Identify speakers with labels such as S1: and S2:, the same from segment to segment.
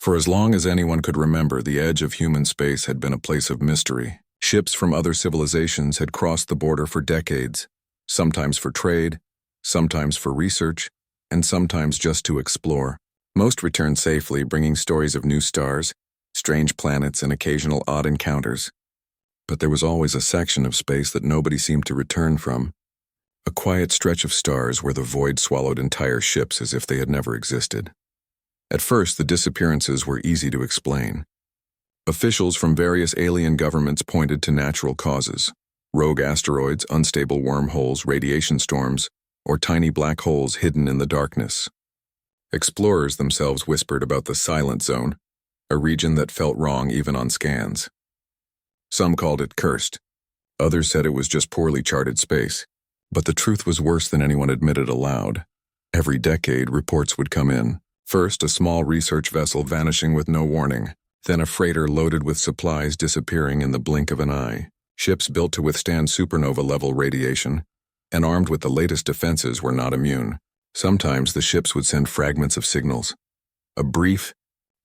S1: For as long as anyone could remember, the edge of human space had been a place of mystery. Ships from other civilizations had crossed the border for decades, sometimes for trade, sometimes for research, and sometimes just to explore. Most returned safely, bringing stories of new stars, strange planets, and occasional odd encounters. But there was always a section of space that nobody seemed to return from. A quiet stretch of stars where the void swallowed entire ships as if they had never existed. At first, the disappearances were easy to explain. Officials from various alien governments pointed to natural causes: rogue asteroids, unstable wormholes, radiation storms, or tiny black holes hidden in the darkness. Explorers themselves whispered about the Silent Zone, a region that felt wrong even on scans. Some called it cursed. Others said it was just poorly charted space. But the truth was worse than anyone admitted aloud. Every decade, reports would come in. First, a small research vessel vanishing with no warning. Then a freighter loaded with supplies disappearing in the blink of an eye. Ships built to withstand supernova-level radiation and armed with the latest defenses were not immune. Sometimes the ships would send fragments of signals. A brief,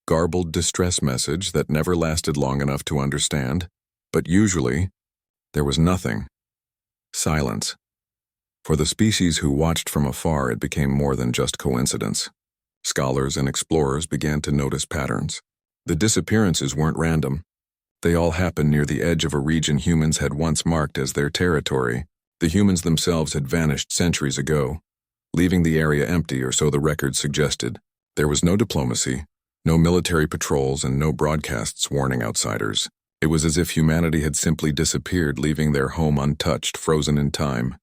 S1: garbled distress message that never lasted long enough to understand. But usually, there was nothing. Silence. For the species who watched from afar, it became more than just coincidence. Scholars and explorers began to notice patterns. The disappearances weren't random. They all happened near the edge of a region humans had once marked as their territory. The humans themselves had vanished centuries ago, leaving the area empty, or so the records suggested. There was no diplomacy, no military patrols, and no broadcasts warning outsiders. It was as if humanity had simply disappeared, leaving their home untouched, frozen in time.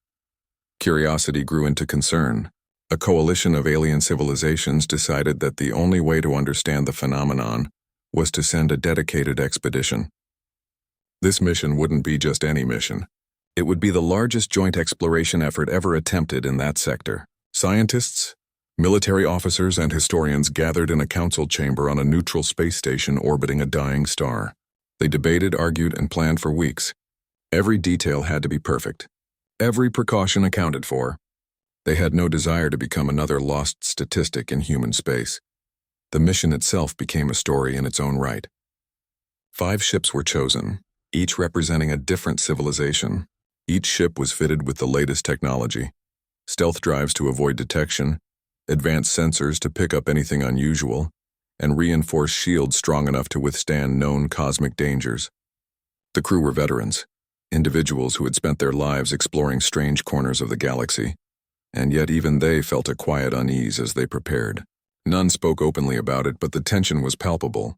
S1: Curiosity grew into concern. A coalition of alien civilizations decided that the only way to understand the phenomenon was to send a dedicated expedition. This mission wouldn't be just any mission. It would be the largest joint exploration effort ever attempted in that sector. Scientists, military officers, and historians gathered in a council chamber on a neutral space station orbiting a dying star. They debated, argued, and planned for weeks. Every detail had to be perfect. Every precaution accounted for. They had no desire to become another lost statistic in human space. The mission itself became a story in its own right. 5 ships were chosen, each representing a different civilization. Each ship was fitted with the latest technology: stealth drives to avoid detection, advanced sensors to pick up anything unusual, and reinforced shields strong enough to withstand known cosmic dangers. The crew were veterans, individuals who had spent their lives exploring strange corners of the galaxy, and yet even they felt a quiet unease as they prepared. None spoke openly about it, but the tension was palpable.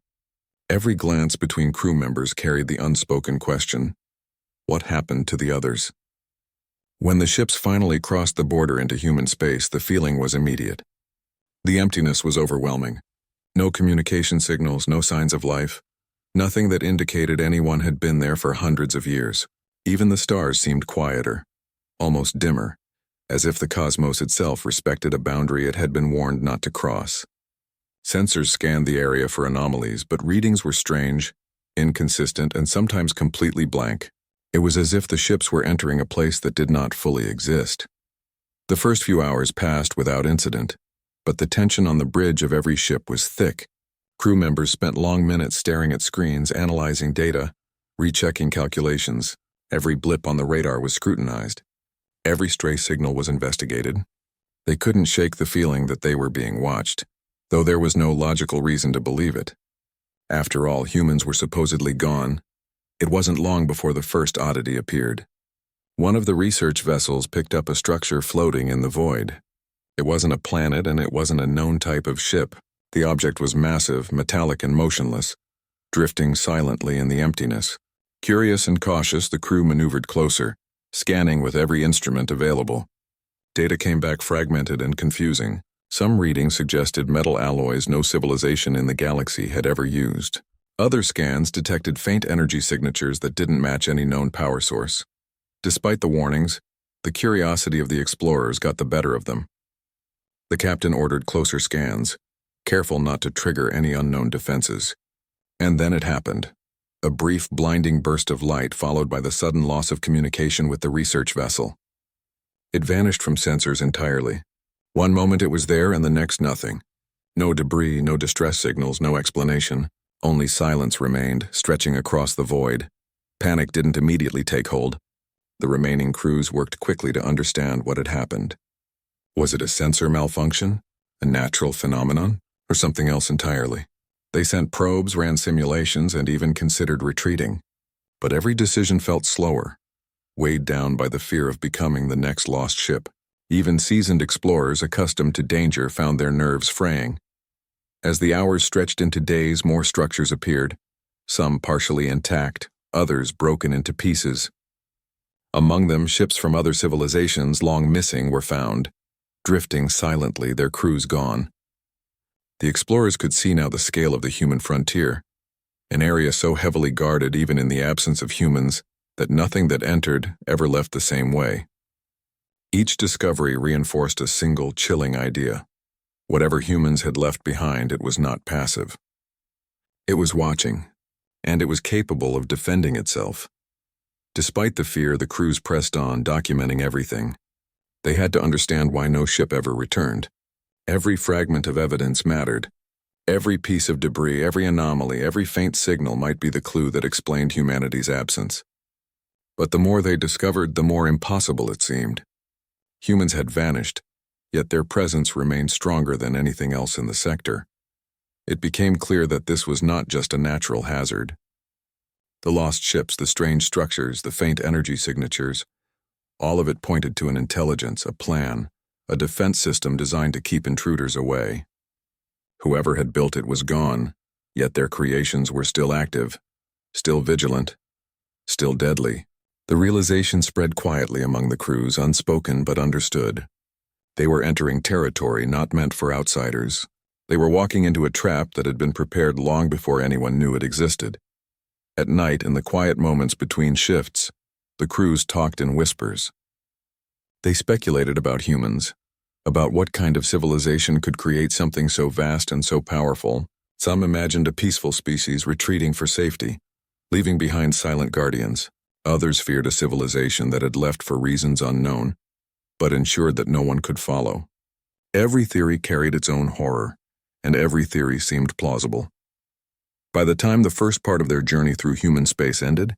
S1: Every glance between crew members carried the unspoken question: what happened to the others? When the ships finally crossed the border into human space, the feeling was immediate. The emptiness was overwhelming. No communication signals, no signs of life, nothing that indicated anyone had been there for hundreds of years. Even the stars seemed quieter, almost dimmer, as if the cosmos itself respected a boundary it had been warned not to cross. Sensors scanned the area for anomalies, but readings were strange, inconsistent, and sometimes completely blank. It was as if the ships were entering a place that did not fully exist. The first few hours passed without incident, but the tension on the bridge of every ship was thick. Crew members spent long minutes staring at screens, analyzing data, rechecking calculations. Every blip on the radar was scrutinized. Every stray signal was investigated. They couldn't shake the feeling that they were being watched, though there was no logical reason to believe it. After all, humans were supposedly gone. It wasn't long before the first oddity appeared. One of the research vessels picked up a structure floating in the void. It wasn't a planet, and it wasn't a known type of ship. The object was massive, metallic, and motionless, drifting silently in the emptiness. Curious and cautious, the crew maneuvered closer, scanning with every instrument available. Data came back fragmented and confusing. Some readings suggested metal alloys no civilization in the galaxy had ever used. Other scans detected faint energy signatures that didn't match any known power source. Despite the warnings, the curiosity of the explorers got the better of them. The captain ordered closer scans, careful not to trigger any unknown defenses. And then it happened. A brief, blinding burst of light followed by the sudden loss of communication with the research vessel. It vanished from sensors entirely. One moment it was there and the next nothing. No debris, no distress signals, no explanation. Only silence remained, stretching across the void. Panic didn't immediately take hold. The remaining crews worked quickly to understand what had happened. Was it a sensor malfunction? A natural phenomenon? Or something else entirely? They sent probes, ran simulations, and even considered retreating. But every decision felt slower, weighed down by the fear of becoming the next lost ship. Even seasoned explorers accustomed to danger found their nerves fraying. As the hours stretched into days, more structures appeared, some partially intact, others broken into pieces. Among them, ships from other civilizations long missing were found, drifting silently, their crews gone. The explorers could see now the scale of the human frontier, an area so heavily guarded even in the absence of humans that nothing that entered ever left the same way. Each discovery reinforced a single chilling idea. Whatever humans had left behind, it was not passive. It was watching, and it was capable of defending itself. Despite the fear, the crews pressed on, documenting everything. They had to understand why no ship ever returned. Every fragment of evidence mattered. Every piece of debris, every anomaly, every faint signal might be the clue that explained humanity's absence. But the more they discovered, the more impossible it seemed. Humans had vanished, yet their presence remained stronger than anything else in the sector. It became clear that this was not just a natural hazard. The lost ships, the strange structures, the faint energy signatures, all of it pointed to an intelligence, a plan, a defense system designed to keep intruders away. Whoever had built it was gone, yet their creations were still active, still vigilant, still deadly. The realization spread quietly among the crews, unspoken but understood. They were entering territory not meant for outsiders. They were walking into a trap that had been prepared long before anyone knew it existed. At night, in the quiet moments between shifts, the crews talked in whispers. They speculated about humans, about what kind of civilization could create something so vast and so powerful. Some imagined a peaceful species retreating for safety, leaving behind silent guardians. Others feared a civilization that had left for reasons unknown, but ensured that no one could follow. Every theory carried its own horror, and every theory seemed plausible. By the time the first part of their journey through human space ended,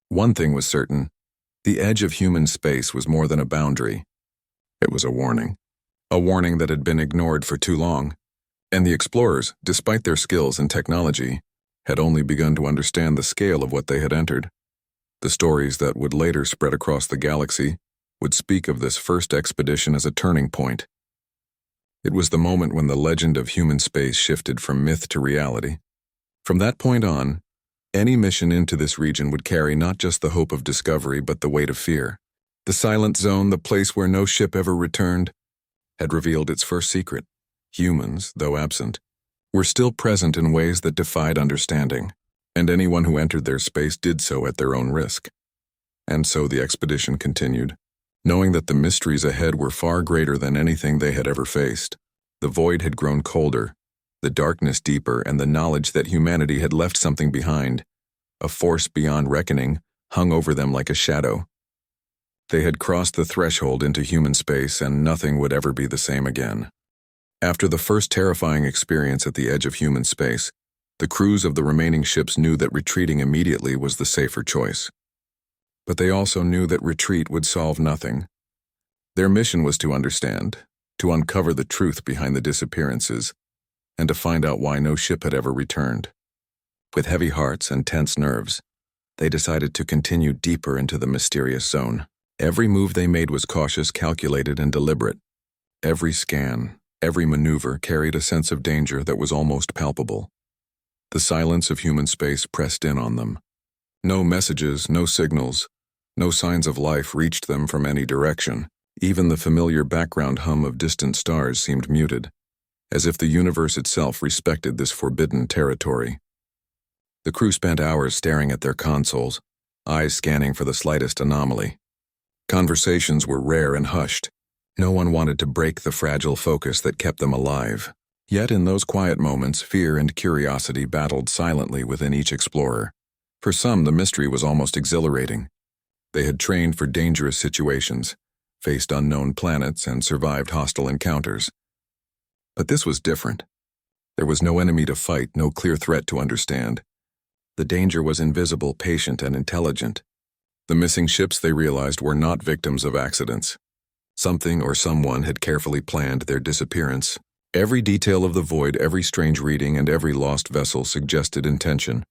S1: one thing was certain: the edge of human space was more than a boundary. It was a warning that had been ignored for too long, and the explorers, despite their skills and technology, had only begun to understand the scale of what they had entered. The stories that would later spread across the galaxy would speak of this first expedition as a turning point. It was the moment when the legend of human space shifted from myth to reality. From that point on, any mission into this region would carry not just the hope of discovery but the weight of fear. The silent zone, the place where no ship ever returned, had revealed its first secret. Humans, though absent, were still present in ways that defied understanding, and anyone who entered their space did so at their own risk. And so the expedition continued, knowing that the mysteries ahead were far greater than anything they had ever faced. The void had grown colder, the darkness deeper, and the knowledge that humanity had left something behind, a force beyond reckoning, hung over them like a shadow. They had crossed the threshold into human space, and nothing would ever be the same again. After the first terrifying experience at the edge of human space, the crews of the remaining ships knew that retreating immediately was the safer choice. But they also knew that retreat would solve nothing. Their mission was to understand, to uncover the truth behind the disappearances, and to find out why no ship had ever returned. With heavy hearts and tense nerves, they decided to continue deeper into the mysterious zone. Every move they made was cautious, calculated, and deliberate. Every scan, every maneuver carried a sense of danger that was almost palpable. The silence of human space pressed in on them. No messages, no signals, no signs of life reached them from any direction. Even the familiar background hum of distant stars seemed muted, as if the universe itself respected this forbidden territory. The crew spent hours staring at their consoles, eyes scanning for the slightest anomaly. Conversations were rare and hushed. No one wanted to break the fragile focus that kept them alive. Yet in those quiet moments, fear and curiosity battled silently within each explorer. For some, the mystery was almost exhilarating. They had trained for dangerous situations, faced unknown planets, and survived hostile encounters. But this was different. There was no enemy to fight, no clear threat to understand. The danger was invisible, patient, and intelligent. The missing ships, they realized, were not victims of accidents. Something or someone had carefully planned their disappearance. Every detail of the void, every strange reading, and every lost vessel suggested intention.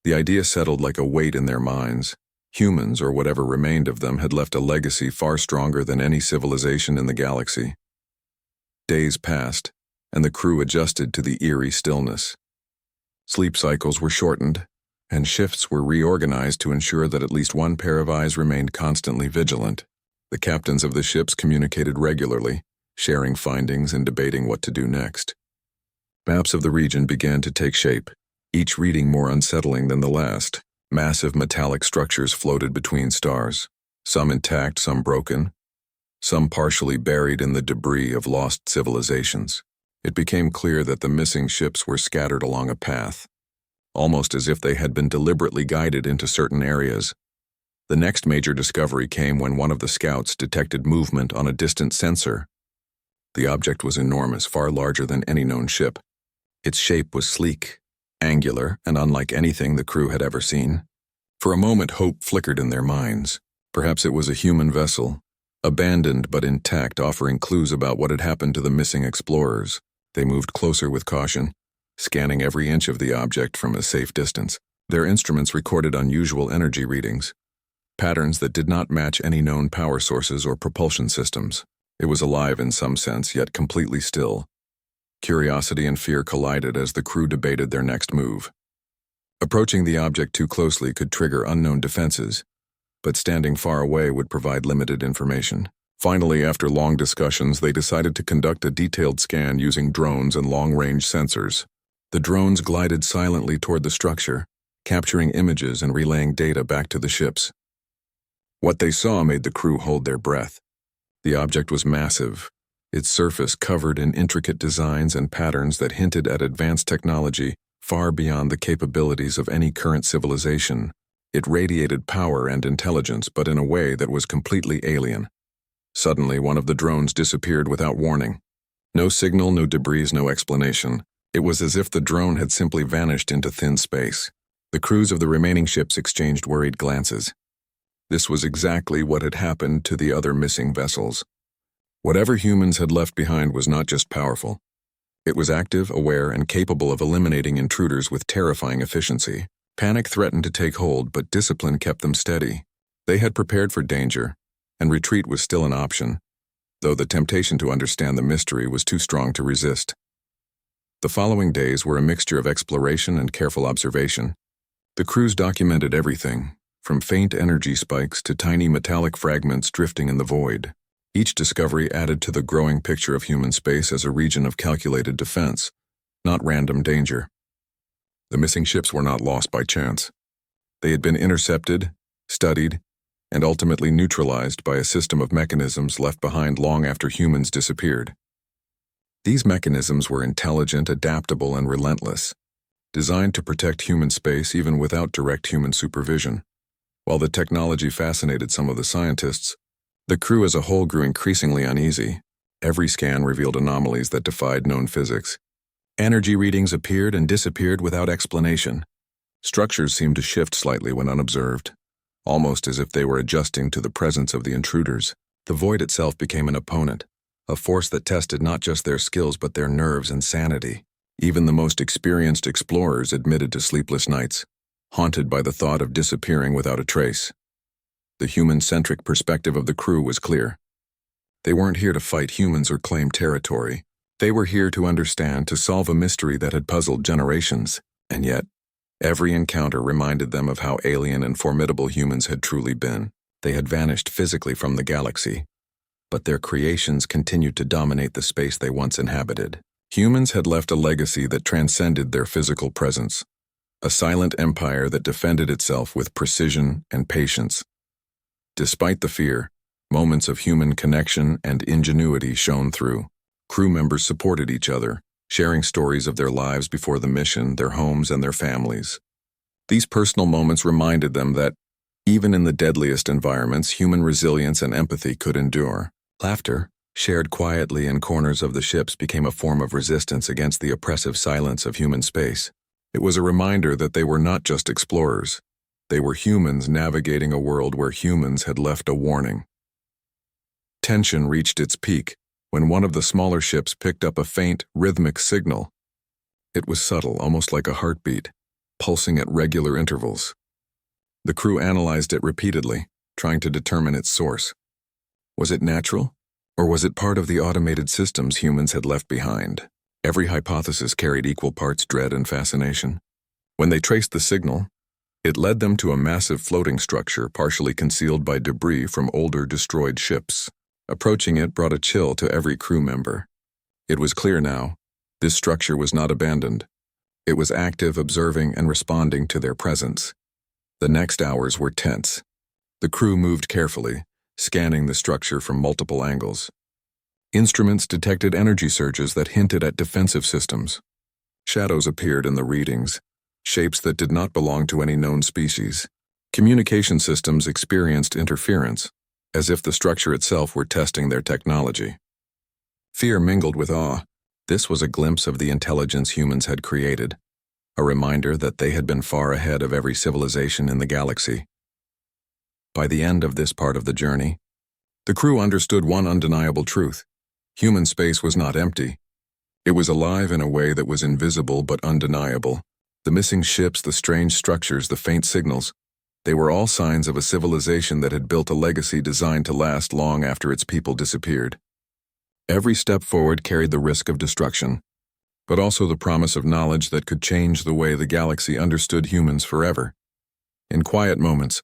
S1: The idea settled like a weight in their minds. Humans, or whatever remained of them, had left a legacy far stronger than any civilization in the galaxy. Days passed, and the crew adjusted to the eerie stillness. Sleep cycles were shortened, and shifts were reorganized to ensure that at least one pair of eyes remained constantly vigilant. The captains of the ships communicated regularly, sharing findings and debating what to do next. Maps of the region began to take shape, each reading more unsettling than the last. Massive metallic structures floated between stars, some intact, some broken, some partially buried in the debris of lost civilizations. It became clear that the missing ships were scattered along a path, almost as if they had been deliberately guided into certain areas. The next major discovery came when one of the scouts detected movement on a distant sensor. The object was enormous, far larger than any known ship. Its shape was sleek, angular, and unlike anything the crew had ever seen. For a moment, hope flickered in their minds. Perhaps it was a human vessel, abandoned but intact, offering clues about what had happened to the missing explorers. They moved closer with caution, scanning every inch of the object from a safe distance. Their instruments recorded unusual energy readings, patterns that did not match any known power sources or propulsion systems. It was alive in some sense, yet completely still. Curiosity and fear collided as the crew debated their next move. Approaching the object too closely could trigger unknown defenses, but standing far away would provide limited information. Finally, after long discussions, they decided to conduct a detailed scan using drones and long-range sensors. The drones glided silently toward the structure, capturing images and relaying data back to the ships. What they saw made the crew hold their breath. The object was massive, its surface covered in intricate designs and patterns that hinted at advanced technology far beyond the capabilities of any current civilization. It radiated power and intelligence, but in a way that was completely alien. Suddenly, one of the drones disappeared without warning. No signal, no debris, no explanation. It was as if the drone had simply vanished into thin space. The crews of the remaining ships exchanged worried glances. This was exactly what had happened to the other missing vessels. Whatever humans had left behind was not just powerful. It was active, aware, and capable of eliminating intruders with terrifying efficiency. Panic threatened to take hold, but discipline kept them steady. They had prepared for danger, and retreat was still an option, though the temptation to understand the mystery was too strong to resist. The following days were a mixture of exploration and careful observation. The crews documented everything, from faint energy spikes to tiny metallic fragments drifting in the void. Each discovery added to the growing picture of human space as a region of calculated defense, not random danger. The missing ships were not lost by chance. They had been intercepted, studied, and ultimately neutralized by a system of mechanisms left behind long after humans disappeared. These mechanisms were intelligent, adaptable, and relentless, designed to protect human space even without direct human supervision. While the technology fascinated some of the scientists, the crew as a whole grew increasingly uneasy. Every scan revealed anomalies that defied known physics. Energy readings appeared and disappeared without explanation. Structures seemed to shift slightly when unobserved, almost as if they were adjusting to the presence of the intruders. The void itself became an opponent, a force that tested not just their skills but their nerves and sanity. Even the most experienced explorers admitted to sleepless nights, haunted by the thought of disappearing without a trace. The human-centric perspective of the crew was clear. They weren't here to fight humans or claim territory. They were here to understand, to solve a mystery that had puzzled generations. And yet, every encounter reminded them of how alien and formidable humans had truly been. They had vanished physically from the galaxy, but their creations continued to dominate the space they once inhabited. Humans had left a legacy that transcended their physical presence, a silent empire that defended itself with precision and patience. Despite the fear, moments of human connection and ingenuity shone through. Crew members supported each other, sharing stories of their lives before the mission, their homes, and their families. These personal moments reminded them that, even in the deadliest environments, human resilience and empathy could endure. Laughter, shared quietly in corners of the ships, became a form of resistance against the oppressive silence of human space. It was a reminder that they were not just explorers. They were humans navigating a world where humans had left a warning. Tension reached its peak when one of the smaller ships picked up a faint, rhythmic signal. It was subtle, almost like a heartbeat, pulsing at regular intervals. The crew analyzed it repeatedly, trying to determine its source. Was it natural, or was it part of the automated systems humans had left behind? Every hypothesis carried equal parts dread and fascination. When they traced the signal, it led them to a massive floating structure partially concealed by debris from older destroyed ships. Approaching it brought a chill to every crew member. It was clear now, this structure was not abandoned. It was active, observing, and responding to their presence. The next hours were tense. The crew moved carefully, scanning the structure from multiple angles. Instruments detected energy surges that hinted at defensive systems. Shadows appeared in the readings, shapes that did not belong to any known species. Communication systems experienced interference, as if the structure itself were testing their technology. Fear mingled with awe. This was a glimpse of the intelligence humans had created, a reminder that they had been far ahead of every civilization in the galaxy. By the end of this part of the journey, the crew understood one undeniable truth. Human space was not empty. It was alive in a way that was invisible but undeniable. The missing ships, the strange structures, the faint signals, they were all signs of a civilization that had built a legacy designed to last long after its people disappeared. Every step forward carried the risk of destruction, but also the promise of knowledge that could change the way the galaxy understood humans forever. In quiet moments,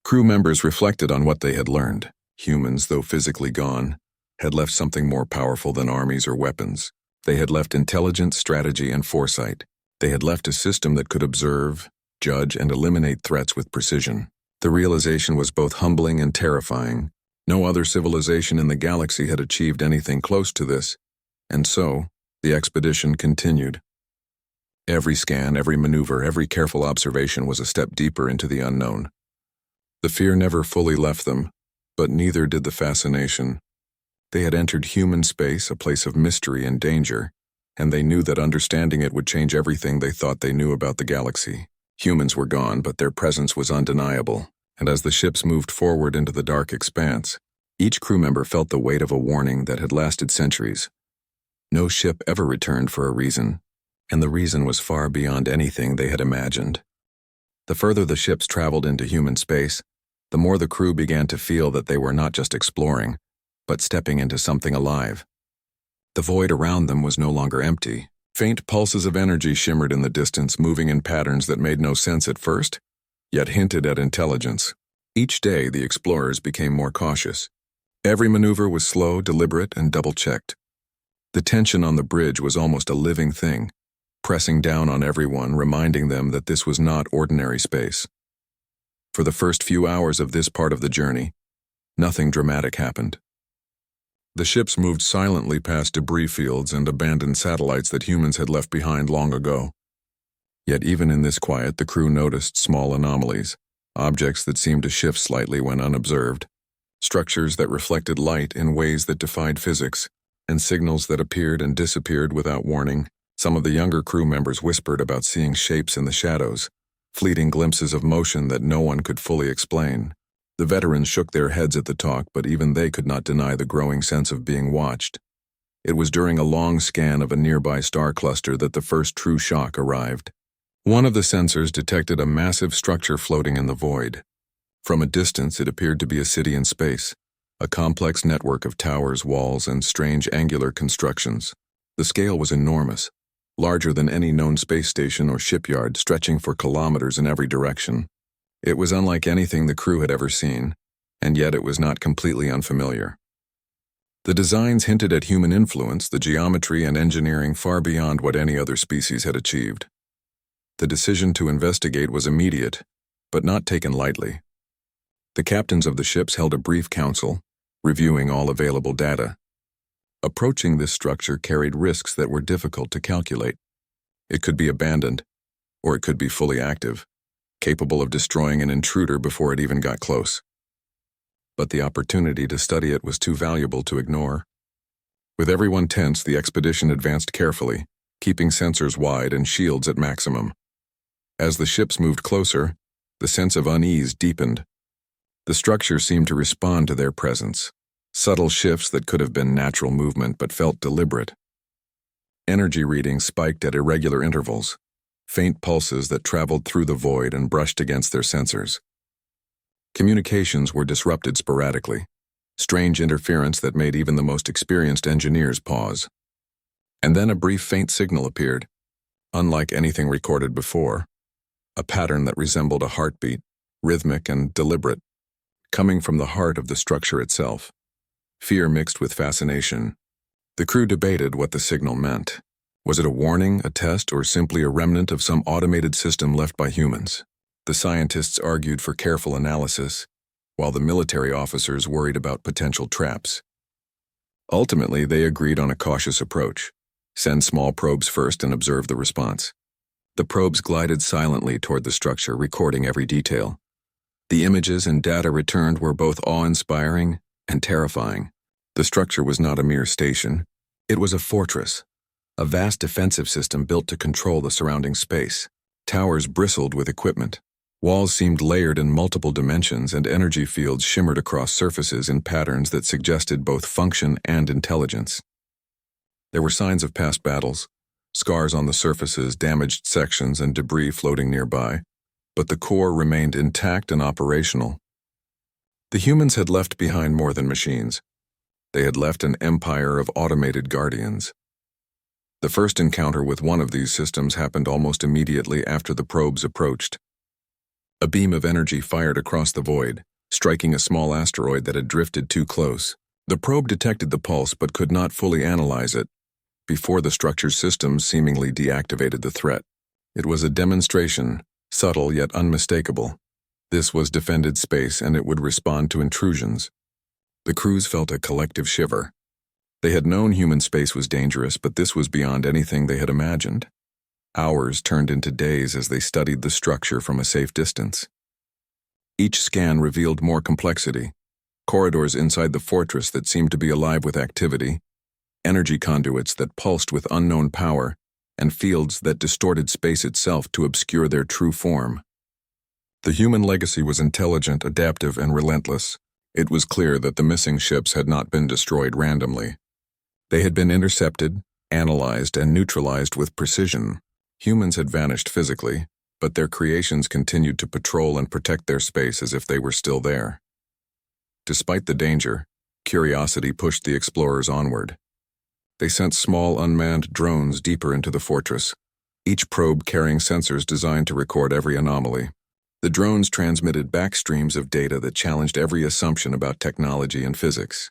S1: crew members reflected on what they had learned. Humans, though physically gone, had left something more powerful than armies or weapons. They had left intelligence, strategy, and foresight. They had left a system that could observe, judge, and eliminate threats with precision. The realization was both humbling and terrifying. No other civilization in the galaxy had achieved anything close to this, and so, the expedition continued. Every scan, every maneuver, every careful observation was a step deeper into the unknown. The fear never fully left them, but neither did the fascination. They had entered human space, a place of mystery and danger, and they knew that understanding it would change everything they thought they knew about the galaxy. Humans were gone, but their presence was undeniable, and as the ships moved forward into the dark expanse, each crew member felt the weight of a warning that had lasted centuries. No ship ever returned for a reason, and the reason was far beyond anything they had imagined. The further the ships traveled into human space, the more the crew began to feel that they were not just exploring, but stepping into something alive. The void around them was no longer empty. Faint pulses of energy shimmered in the distance, moving in patterns that made no sense at first, yet hinted at intelligence. Each day, the explorers became more cautious. Every maneuver was slow, deliberate, and double-checked. The tension on the bridge was almost a living thing, pressing down on everyone, reminding them that this was not ordinary space. For the first few hours of this part of the journey, nothing dramatic happened. The ships moved silently past debris fields and abandoned satellites that humans had left behind long ago. Yet even in this quiet, the crew noticed small anomalies, objects that seemed to shift slightly when unobserved, structures that reflected light in ways that defied physics, and signals that appeared and disappeared without warning. Some of the younger crew members whispered about seeing shapes in the shadows, fleeting glimpses of motion that no one could fully explain. The veterans shook their heads at the talk, but even they could not deny the growing sense of being watched. It was during a long scan of a nearby star cluster that the first true shock arrived. One of the sensors detected a massive structure floating in the void. From a distance, it appeared to be a city in space, a complex network of towers, walls, and strange angular constructions. The scale was enormous, larger than any known space station or shipyard, stretching for kilometers in every direction. It was unlike anything the crew had ever seen, and yet it was not completely unfamiliar. The designs hinted at human influence, the geometry and engineering far beyond what any other species had achieved. The decision to investigate was immediate, but not taken lightly. The captains of the ships held a brief council, reviewing all available data. Approaching this structure carried risks that were difficult to calculate. It could be abandoned, or it could be fully active, capable of destroying an intruder before it even got close. But the opportunity to study it was too valuable to ignore. With everyone tense, the expedition advanced carefully, keeping sensors wide and shields at maximum. As the ships moved closer, the sense of unease deepened. The structure seemed to respond to their presence, subtle shifts that could have been natural movement but felt deliberate. Energy readings spiked at irregular intervals, faint pulses that traveled through the void and brushed against their sensors. Communications were disrupted sporadically, strange interference that made even the most experienced engineers pause. And then a brief faint signal appeared, unlike anything recorded before, a pattern that resembled a heartbeat, rhythmic and deliberate, coming from the heart of the structure itself. Fear mixed with fascination. The crew debated what the signal meant. Was it a warning, a test, or simply a remnant of some automated system left by humans? The scientists argued for careful analysis, while the military officers worried about potential traps. Ultimately, they agreed on a cautious approach. Send small probes first and observe the response. The probes glided silently toward the structure, recording every detail. The images and data returned were both awe-inspiring and terrifying. The structure was not a mere station. It was a fortress, a vast defensive system built to control the surrounding space. Towers bristled with equipment. Walls seemed layered in multiple dimensions, and energy fields shimmered across surfaces in patterns that suggested both function and intelligence. There were signs of past battles, scars on the surfaces, damaged sections, and debris floating nearby, but the core remained intact and operational. The humans had left behind more than machines. They had left an empire of automated guardians. The first encounter with one of these systems happened almost immediately after the probes approached. A beam of energy fired across the void, striking a small asteroid that had drifted too close. The probe detected the pulse but could not fully analyze it before the structure's systems seemingly deactivated the threat. It was a demonstration, subtle yet unmistakable. This was defended space, and it would respond to intrusions. The crews felt a collective shiver. They had known human space was dangerous, but this was beyond anything they had imagined. Hours turned into days as they studied the structure from a safe distance. Each scan revealed more complexity, corridors inside the fortress that seemed to be alive with activity, energy conduits that pulsed with unknown power, and fields that distorted space itself to obscure their true form. The human legacy was intelligent, adaptive, and relentless. It was clear that the missing ships had not been destroyed randomly. They had been intercepted, analyzed, and neutralized with precision. Humans had vanished physically, but their creations continued to patrol and protect their space as if they were still there. Despite the danger, curiosity pushed the explorers onward. They sent small unmanned drones deeper into the fortress, each probe carrying sensors designed to record every anomaly. The drones transmitted backstreams of data that challenged every assumption about technology and physics.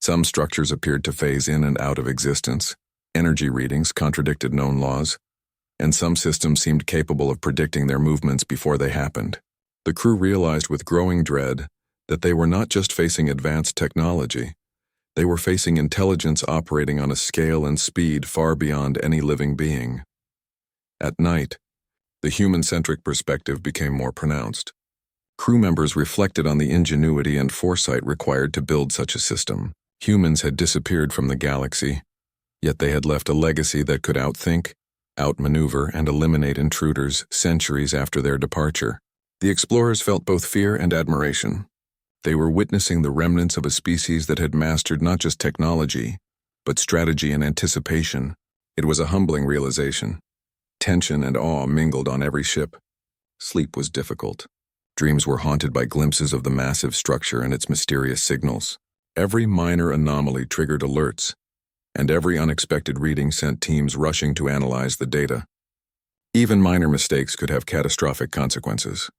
S1: Some structures appeared to phase in and out of existence, energy readings contradicted known laws, and some systems seemed capable of predicting their movements before they happened. The crew realized with growing dread that they were not just facing advanced technology, they were facing intelligence operating on a scale and speed far beyond any living being. At night, the human-centric perspective became more pronounced. Crew members reflected on the ingenuity and foresight required to build such a system. Humans had disappeared from the galaxy, yet they had left a legacy that could outthink, outmaneuver, and eliminate intruders centuries after their departure. The explorers felt both fear and admiration. They were witnessing the remnants of a species that had mastered not just technology, but strategy and anticipation. It was a humbling realization. Tension and awe mingled on every ship. Sleep was difficult. Dreams were haunted by glimpses of the massive structure and its mysterious signals. Every minor anomaly triggered alerts, and every unexpected reading sent teams rushing to analyze the data. Even minor mistakes could have catastrophic consequences.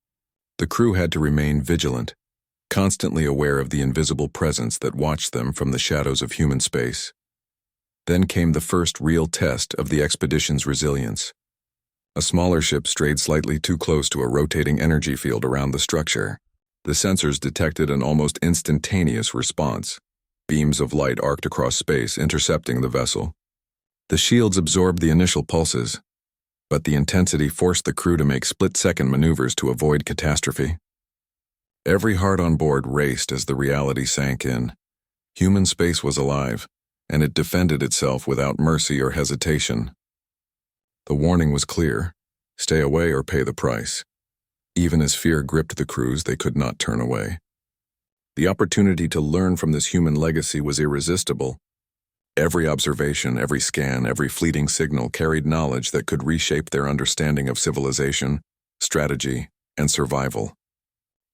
S1: The crew had to remain vigilant, constantly aware of the invisible presence that watched them from the shadows of human space. Then came the first real test of the expedition's resilience. A smaller ship strayed slightly too close to a rotating energy field around the structure. The sensors detected an almost instantaneous response. Beams of light arced across space, intercepting the vessel. The shields absorbed the initial pulses, but the intensity forced the crew to make split-second maneuvers to avoid catastrophe. Every heart on board raced as the reality sank in. Human space was alive, and it defended itself without mercy or hesitation. The warning was clear: stay away or pay the price. Even as fear gripped the crews, they could not turn away. The opportunity to learn from this human legacy was irresistible. Every observation, every scan, every fleeting signal carried knowledge that could reshape their understanding of civilization, strategy, and survival.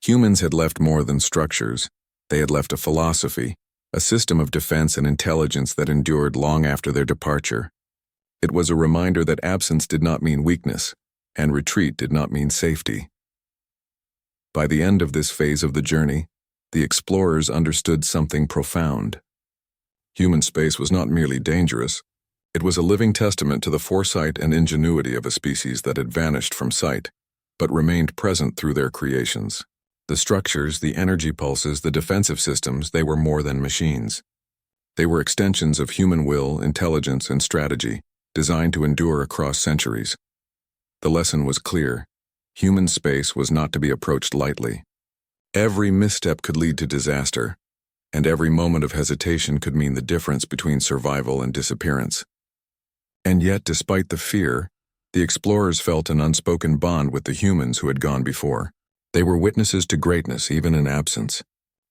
S1: Humans had left more than structures. They had left a philosophy, a system of defense and intelligence that endured long after their departure. It was a reminder that absence did not mean weakness, and retreat did not mean safety. By the end of this phase of the journey, the explorers understood something profound. Human space was not merely dangerous, it was a living testament to the foresight and ingenuity of a species that had vanished from sight, but remained present through their creations. The structures, the energy pulses, the defensive systems, they were more than machines. They were extensions of human will, intelligence, and strategy, designed to endure across centuries. The lesson was clear: human space was not to be approached lightly. Every misstep could lead to disaster, and every moment of hesitation could mean the difference between survival and disappearance. And yet, despite the fear, the explorers felt an unspoken bond with the humans who had gone before. They were witnesses to greatness even in absence,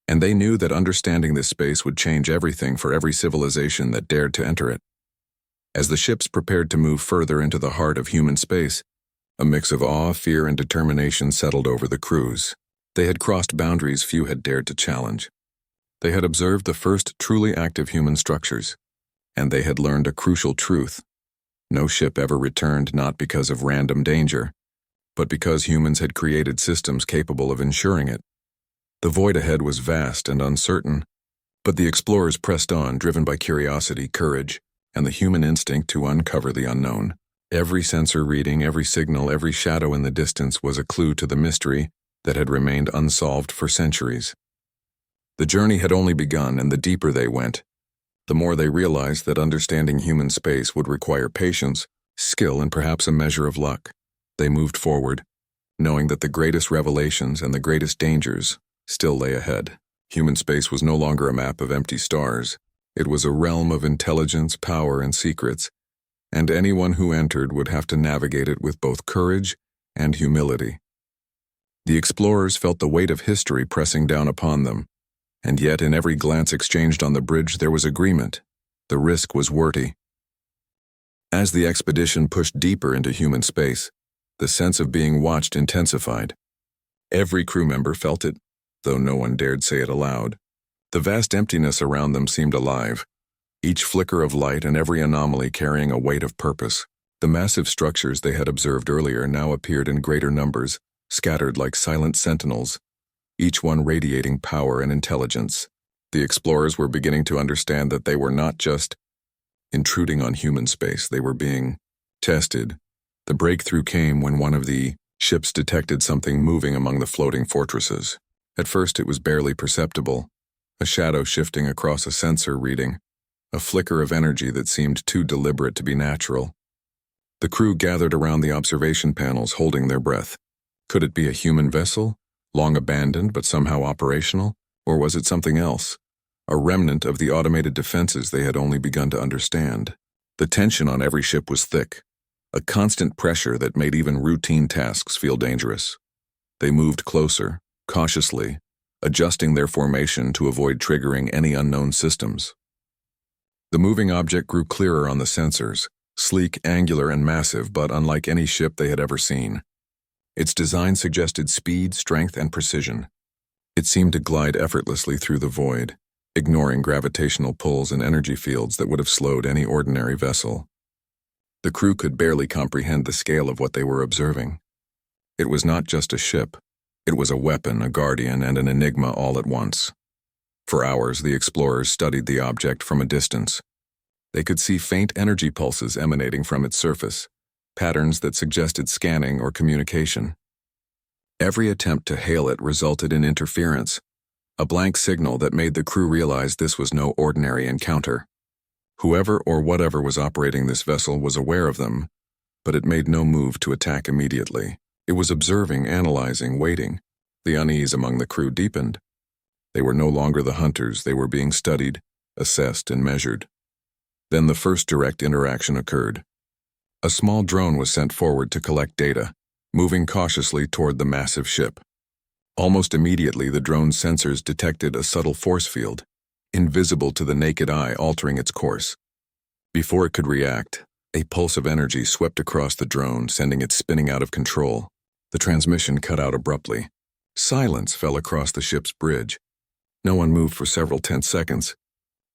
S1: and they knew that understanding this space would change everything for every civilization that dared to enter it. As the ships prepared to move further into the heart of human space, a mix of awe, fear, and determination settled over the crews. They had crossed boundaries few had dared to challenge. They had observed the first truly active human structures, and they had learned a crucial truth: no ship ever returned not because of random danger, but because humans had created systems capable of ensuring it. The void ahead was vast and uncertain, but the explorers pressed on, driven by curiosity, courage, and the human instinct to uncover the unknown. Every sensor reading, every signal, every shadow in the distance was a clue to the mystery that had remained unsolved for centuries. The journey had only begun, and the deeper they went, the more they realized that understanding human space would require patience, skill, and perhaps a measure of luck. They moved forward, knowing that the greatest revelations and the greatest dangers still lay ahead. Human space was no longer a map of empty stars. It was a realm of intelligence, power, and secrets, and anyone who entered would have to navigate it with both courage and humility. The explorers felt the weight of history pressing down upon them, and yet in every glance exchanged on the bridge there was agreement. The risk was worthy. As the expedition pushed deeper into human space, the sense of being watched intensified. Every crew member felt it, though no one dared say it aloud. The vast emptiness around them seemed alive, each flicker of light and every anomaly carrying a weight of purpose. The massive structures they had observed earlier now appeared in greater numbers, scattered like silent sentinels, each one radiating power and intelligence. The explorers were beginning to understand that they were not just intruding on human space, they were being tested. The breakthrough came when one of the ships detected something moving among the floating fortresses. At first it was barely perceptible, a shadow shifting across a sensor reading, a flicker of energy that seemed too deliberate to be natural. The crew gathered around the observation panels, holding their breath. Could it be a human vessel, long abandoned but somehow operational, or was it something else, a remnant of the automated defenses they had only begun to understand? The tension on every ship was thick, a constant pressure that made even routine tasks feel dangerous. They moved closer, cautiously, adjusting their formation to avoid triggering any unknown systems. The moving object grew clearer on the sensors, sleek, angular, and massive, but unlike any ship they had ever seen. Its design suggested speed, strength, and precision. It seemed to glide effortlessly through the void, ignoring gravitational pulls and energy fields that would have slowed any ordinary vessel. The crew could barely comprehend the scale of what they were observing. It was not just a ship. It was a weapon, a guardian, and an enigma all at once. For hours, the explorers studied the object from a distance. They could see faint energy pulses emanating from its surface, patterns that suggested scanning or communication. Every attempt to hail it resulted in interference, a blank signal that made the crew realize this was no ordinary encounter. Whoever or whatever was operating this vessel was aware of them, but it made no move to attack immediately. It was observing, analyzing, waiting. The unease among the crew deepened. They were no longer the hunters, they were being studied, assessed, and measured. Then the first direct interaction occurred. A small drone was sent forward to collect data, moving cautiously toward the massive ship. Almost immediately, the drone's sensors detected a subtle force field, invisible to the naked eye, altering its course. Before it could react, a pulse of energy swept across the drone, sending it spinning out of control. The transmission cut out abruptly. Silence fell across the ship's bridge. No one moved for several tense seconds.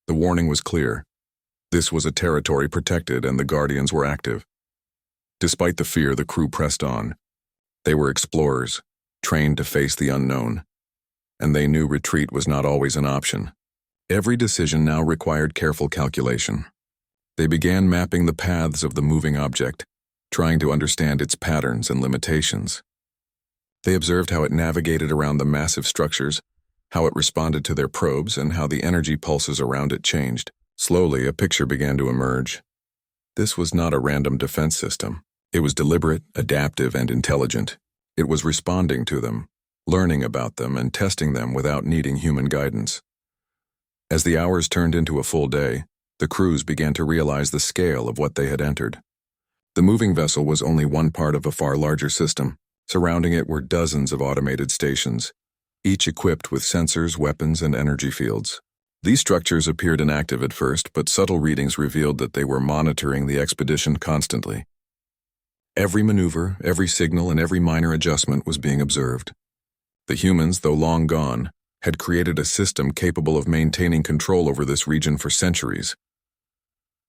S1: The warning was clear. This was a territory protected, and the Guardians were active. Despite the fear, the crew pressed on. They were explorers, trained to face the unknown, and they knew retreat was not always an option. Every decision now required careful calculation. They began mapping the paths of the moving object, trying to understand its patterns and limitations. They observed how it navigated around the massive structures, how it responded to their probes, and how the energy pulses around it changed. Slowly, a picture began to emerge. This was not a random defense system. It was deliberate, adaptive, and intelligent. It was responding to them, learning about them, and testing them without needing human guidance. As the hours turned into a full day, the crews began to realize the scale of what they had entered. The moving vessel was only one part of a far larger system. Surrounding it were dozens of automated stations, each equipped with sensors, weapons, and energy fields. These structures appeared inactive at first, but subtle readings revealed that they were monitoring the expedition constantly. Every maneuver, every signal, and every minor adjustment was being observed. The humans, though long gone, had created a system capable of maintaining control over this region for centuries.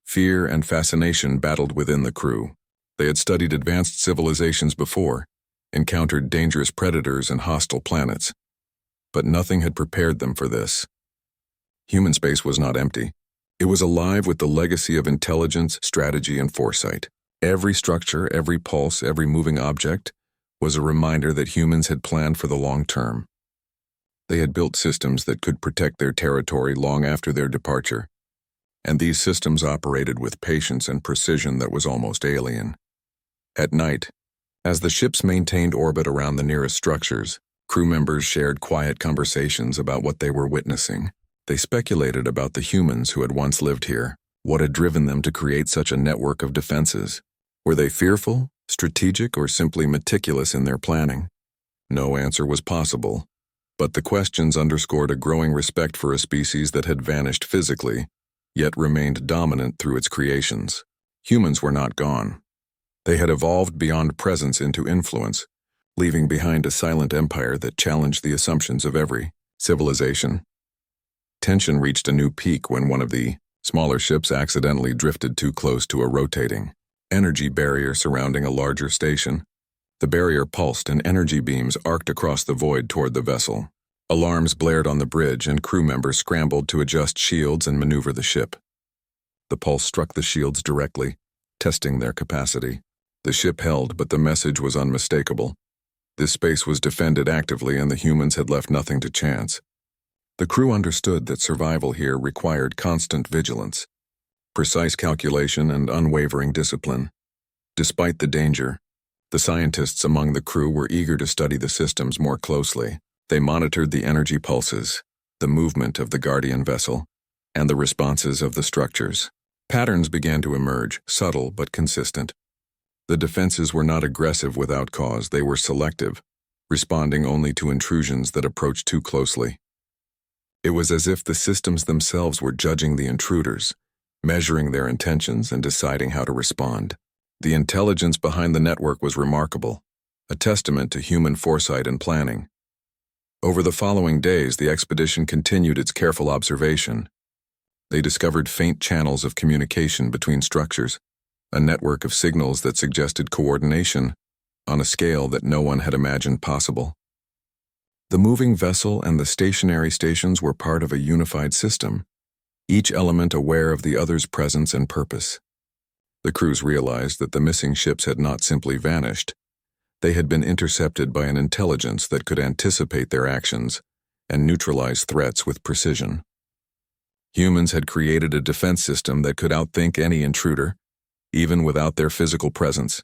S1: Fear and fascination battled within the crew. They had studied advanced civilizations before, encountered dangerous predators and hostile planets, but nothing had prepared them for this. Human space was not empty. It was alive with the legacy of intelligence, strategy, and foresight. Every structure, every pulse, every moving object was a reminder that humans had planned for the long term. They had built systems that could protect their territory long after their departure, and these systems operated with patience and precision that was almost alien. At night, as the ships maintained orbit around the nearest structures, crew members shared quiet conversations about what they were witnessing. They speculated about the humans who had once lived here, what had driven them to create such a network of defenses. Were they fearful, strategic, or simply meticulous in their planning? No answer was possible, but the questions underscored a growing respect for a species that had vanished physically, yet remained dominant through its creations. Humans were not gone. They had evolved beyond presence into influence, leaving behind a silent empire that challenged the assumptions of every civilization. Tension reached a new peak when one of the smaller ships accidentally drifted too close to a rotating energy barrier surrounding a larger station. The barrier pulsed and energy beams arced across the void toward the vessel. Alarms blared on the bridge and crew members scrambled to adjust shields and maneuver the ship. The pulse struck the shields directly, testing their capacity. The ship held, but the message was unmistakable. This space was defended actively, and the humans had left nothing to chance. The crew understood that survival here required constant vigilance, precise calculation, and unwavering discipline. Despite the danger, the scientists among the crew were eager to study the systems more closely. They monitored the energy pulses, the movement of the Guardian vessel, and the responses of the structures. Patterns began to emerge, subtle but consistent. The defenses were not aggressive without cause, they were selective, responding only to intrusions that approached too closely. It was as if the systems themselves were judging the intruders, measuring their intentions and deciding how to respond. The intelligence behind the network was remarkable, a testament to human foresight and planning. Over the following days, the expedition continued its careful observation. They discovered faint channels of communication between structures, a network of signals that suggested coordination on a scale that no one had imagined possible. The moving vessel and the stationary stations were part of a unified system, each element aware of the other's presence and purpose. The crews realized that the missing ships had not simply vanished. They had been intercepted by an intelligence that could anticipate their actions and neutralize threats with precision. Humans had created a defense system that could outthink any intruder, even without their physical presence.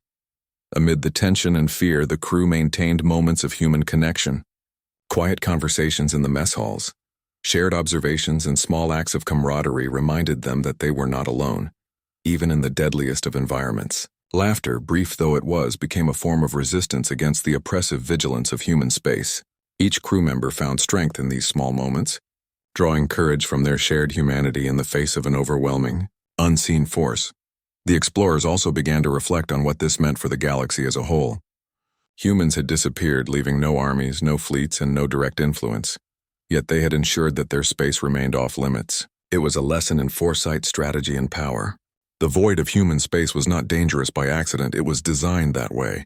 S1: Amid the tension and fear, the crew maintained moments of human connection. Quiet conversations in the mess halls, Shared observations and small acts of camaraderie reminded them that they were not alone, even in the deadliest of environments. Laughter, brief though it was, became a form of resistance against the oppressive vigilance of human space. Each crew member found strength in these small moments, drawing courage from their shared humanity in the face of an overwhelming, unseen force. The explorers also began to reflect on what this meant for the galaxy as a whole. Humans had disappeared, leaving no armies, no fleets, and no direct influence. Yet they had ensured that their space remained off-limits. It was a lesson in foresight, strategy, and power. The void of human space was not dangerous by accident, it was designed that way.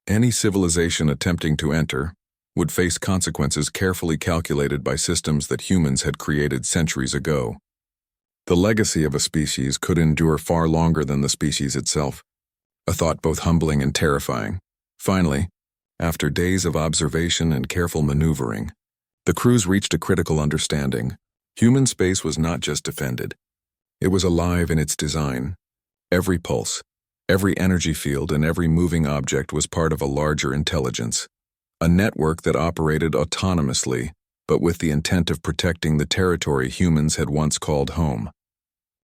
S1: Any civilization attempting to enter would face consequences carefully calculated by systems that humans had created centuries ago. The legacy of a species could endure far longer than the species itself, a thought both humbling and terrifying. Finally, after days of observation and careful maneuvering, the crews reached a critical understanding. Human space was not just defended. It was alive in its design. Every pulse, every energy field, and every moving object was part of a larger intelligence. A network that operated autonomously, but with the intent of protecting the territory humans had once called home.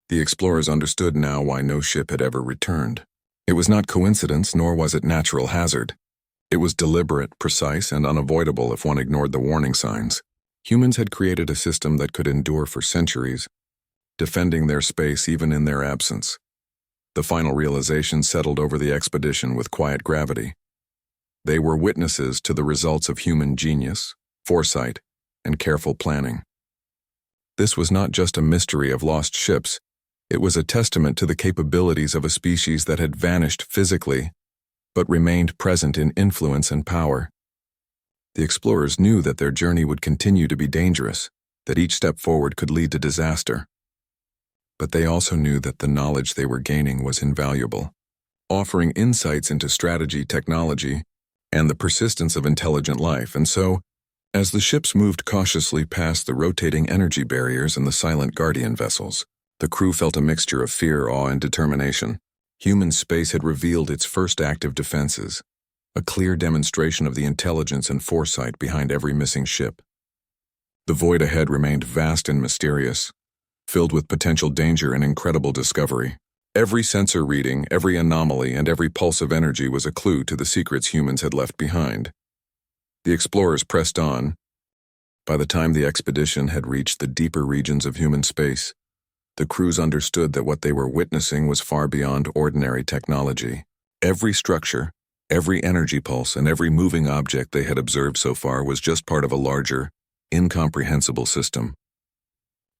S1: The explorers understood now why no ship had ever returned. It was not coincidence, nor was it natural hazard. It was deliberate, precise, and unavoidable if one ignored the warning signs. Humans had created a system that could endure for centuries, defending their space even in their absence. The final realization settled over the expedition with quiet gravity. They were witnesses to the results of human genius, foresight, and careful planning. This was not just a mystery of lost ships, it was a testament to the capabilities of a species that had vanished physically, but remained present in influence and power. The explorers knew that their journey would continue to be dangerous, that each step forward could lead to disaster. But they also knew that the knowledge they were gaining was invaluable, offering insights into strategy, technology, and the persistence of intelligent life. And so, as the ships moved cautiously past the rotating energy barriers and the silent guardian vessels, the crew felt a mixture of fear, awe, and determination. Human space had revealed its first active defenses, a clear demonstration of the intelligence and foresight behind every missing ship. The void ahead remained vast and mysterious, filled with potential danger and incredible discovery. Every sensor reading, every anomaly, and every pulse of energy was a clue to the secrets humans had left behind. The explorers pressed on. By the time the expedition had reached the deeper regions of human space, the crews understood that what they were witnessing was far beyond ordinary technology. Every structure, every energy pulse, and every moving object they had observed so far was just part of a larger, incomprehensible system.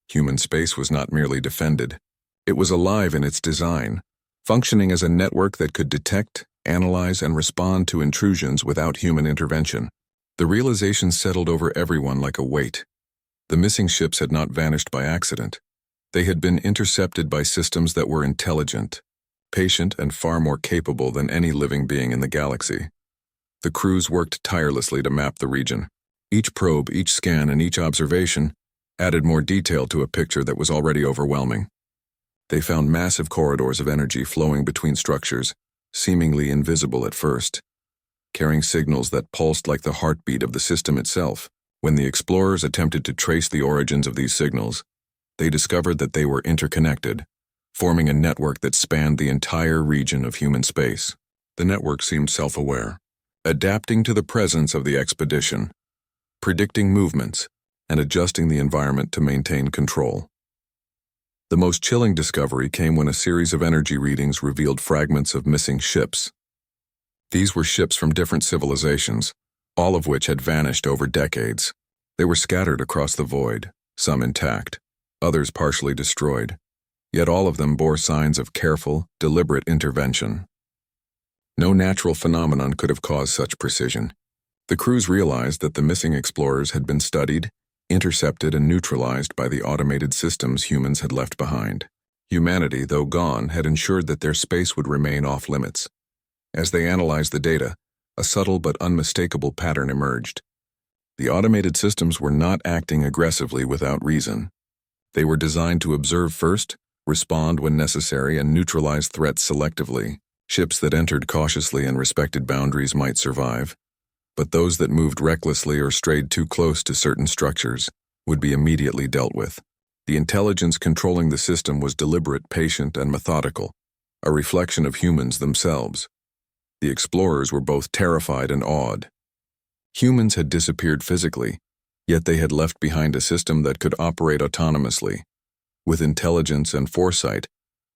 S1: Human space was not merely defended. It was alive in its design, functioning as a network that could detect, analyze, and respond to intrusions without human intervention. The realization settled over everyone like a weight. The missing ships had not vanished by accident. They had been intercepted by systems that were intelligent, patient, and far more capable than any living being in the galaxy. The crews worked tirelessly to map the region. Each probe, each scan, and each observation added more detail to a picture that was already overwhelming. They found massive corridors of energy flowing between structures, seemingly invisible at first, carrying signals that pulsed like the heartbeat of the system itself. When the explorers attempted to trace the origins of these signals, they discovered that they were interconnected, forming a network that spanned the entire region of human space. The network seemed self-aware, adapting to the presence of the expedition, predicting movements, and adjusting the environment to maintain control. The most chilling discovery came when a series of energy readings revealed fragments of missing ships. These were ships from different civilizations, all of which had vanished over decades. They were scattered across the void, some intact, others partially destroyed, yet all of them bore signs of careful, deliberate intervention. No natural phenomenon could have caused such precision. The crews realized that the missing explorers had been studied, intercepted, and neutralized by the automated systems humans had left behind. Humanity, though gone, had ensured that their space would remain off-limits. As they analyzed the data, a subtle but unmistakable pattern emerged. The automated systems were not acting aggressively without reason. They were designed to observe first, respond when necessary, and neutralize threats selectively. Ships that entered cautiously and respected boundaries might survive, but those that moved recklessly or strayed too close to certain structures would be immediately dealt with. The intelligence controlling the system was deliberate, patient, and methodical, a reflection of humans themselves. The explorers were both terrified and awed. Humans had disappeared physically, yet they had left behind a system that could operate autonomously, with intelligence and foresight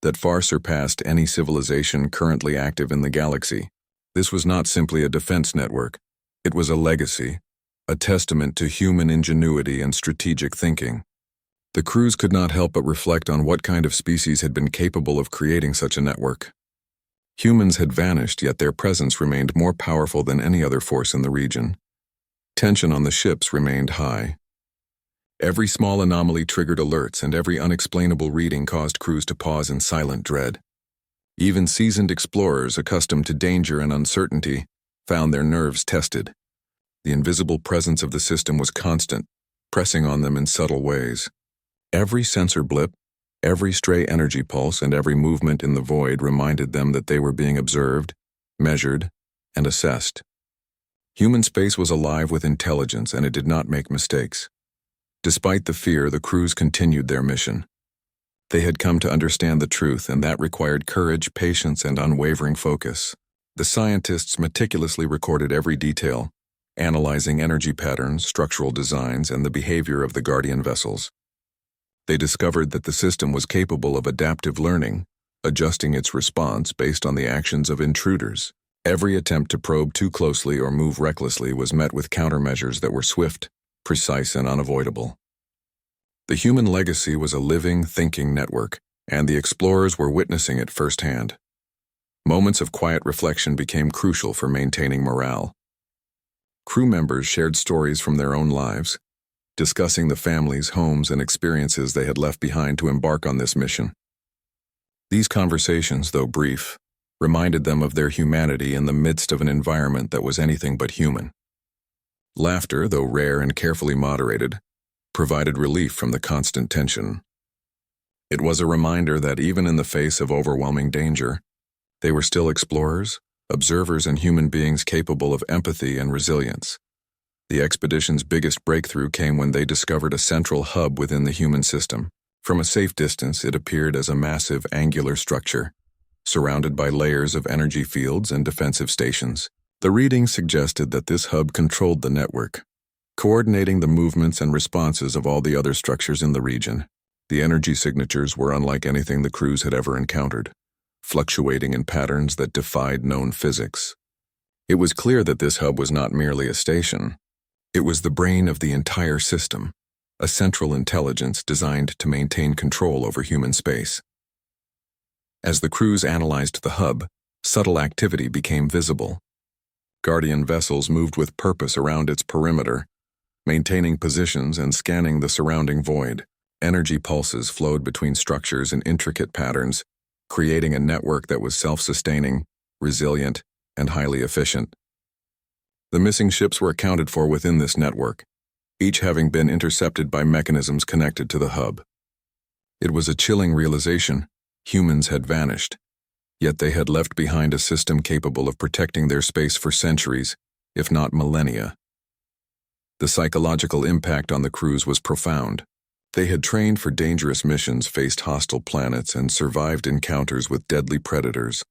S1: that far surpassed any civilization currently active in the galaxy. This was not simply a defense network. It was a legacy, a testament to human ingenuity and strategic thinking. The crews could not help but reflect on what kind of species had been capable of creating such a network. Humans had vanished, yet their presence remained more powerful than any other force in the region. Tension on the ships remained high. Every small anomaly triggered alerts, and every unexplainable reading caused crews to pause in silent dread. Even seasoned explorers, accustomed to danger and uncertainty, found their nerves tested. The invisible presence of the system was constant, pressing on them in subtle ways. Every sensor blip, every stray energy pulse, and every movement in the void reminded them that they were being observed, measured, and assessed. Human space was alive with intelligence, and it did not make mistakes. Despite the fear, the crews continued their mission. They had come to understand the truth, and that required courage, patience, and unwavering focus. The scientists meticulously recorded every detail, analyzing energy patterns, structural designs, and the behavior of the Guardian vessels. They discovered that the system was capable of adaptive learning, adjusting its response based on the actions of intruders. Every attempt to probe too closely or move recklessly was met with countermeasures that were swift, precise, and unavoidable. The human legacy was a living, thinking network, and the explorers were witnessing it firsthand. Moments of quiet reflection became crucial for maintaining morale. Crew members shared stories from their own lives, discussing the families, homes, and experiences they had left behind to embark on this mission. These conversations, though brief, reminded them of their humanity in the midst of an environment that was anything but human. Laughter, though rare and carefully moderated, provided relief from the constant tension. It was a reminder that even in the face of overwhelming danger, they were still explorers, observers, and human beings capable of empathy and resilience. The expedition's biggest breakthrough came when they discovered a central hub within the human system. From a safe distance, it appeared as a massive angular structure, surrounded by layers of energy fields and defensive stations. The readings suggested that this hub controlled the network, coordinating the movements and responses of all the other structures in the region. The energy signatures were unlike anything the crews had ever encountered, fluctuating in patterns that defied known physics. It was clear that this hub was not merely a station. It was the brain of the entire system, a central intelligence designed to maintain control over human space. As the crews analyzed the hub, subtle activity became visible. Guardian vessels moved with purpose around its perimeter, maintaining positions and scanning the surrounding void. Energy pulses flowed between structures in intricate patterns, creating a network that was self-sustaining, resilient, and highly efficient. The missing ships were accounted for within this network, each having been intercepted by mechanisms connected to the hub. It was a chilling realization. Humans had vanished, yet they had left behind a system capable of protecting their space for centuries, if not millennia. The psychological impact on the crews was profound. They had trained for dangerous missions, faced hostile planets, and survived encounters with deadly predators,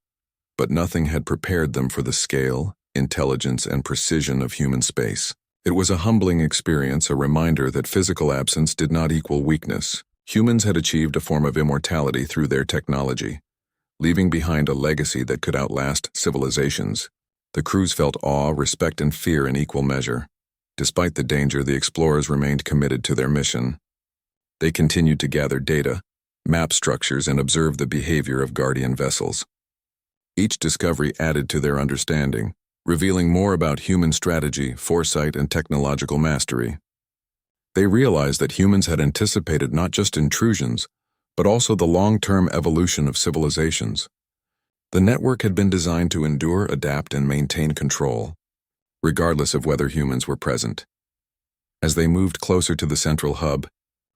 S1: but nothing had prepared them for the scale, intelligence, and precision of human space. It was a humbling experience, a reminder that physical absence did not equal weakness. Humans had achieved a form of immortality through their technology, leaving behind a legacy that could outlast civilizations. The crews felt awe, respect, and fear in equal measure. Despite the danger, the explorers remained committed to their mission. They continued to gather data, map structures, and observe the behavior of Guardian vessels. Each discovery added to their understanding, revealing more about human strategy, foresight, and technological mastery. They realized that humans had anticipated not just intrusions, but also the long-term evolution of civilizations. The network had been designed to endure, adapt, and maintain control, regardless of whether humans were present. As they moved closer to the central hub,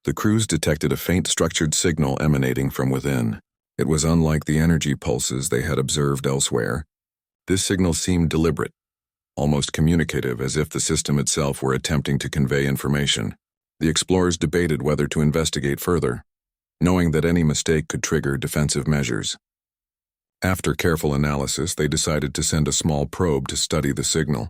S1: the crews detected a faint structured signal emanating from within. It was unlike the energy pulses they had observed elsewhere. This signal seemed deliberate, almost communicative, as if the system itself were attempting to convey information. The explorers debated whether to investigate further, knowing that any mistake could trigger defensive measures. After careful analysis, they decided to send a small probe to study the signal.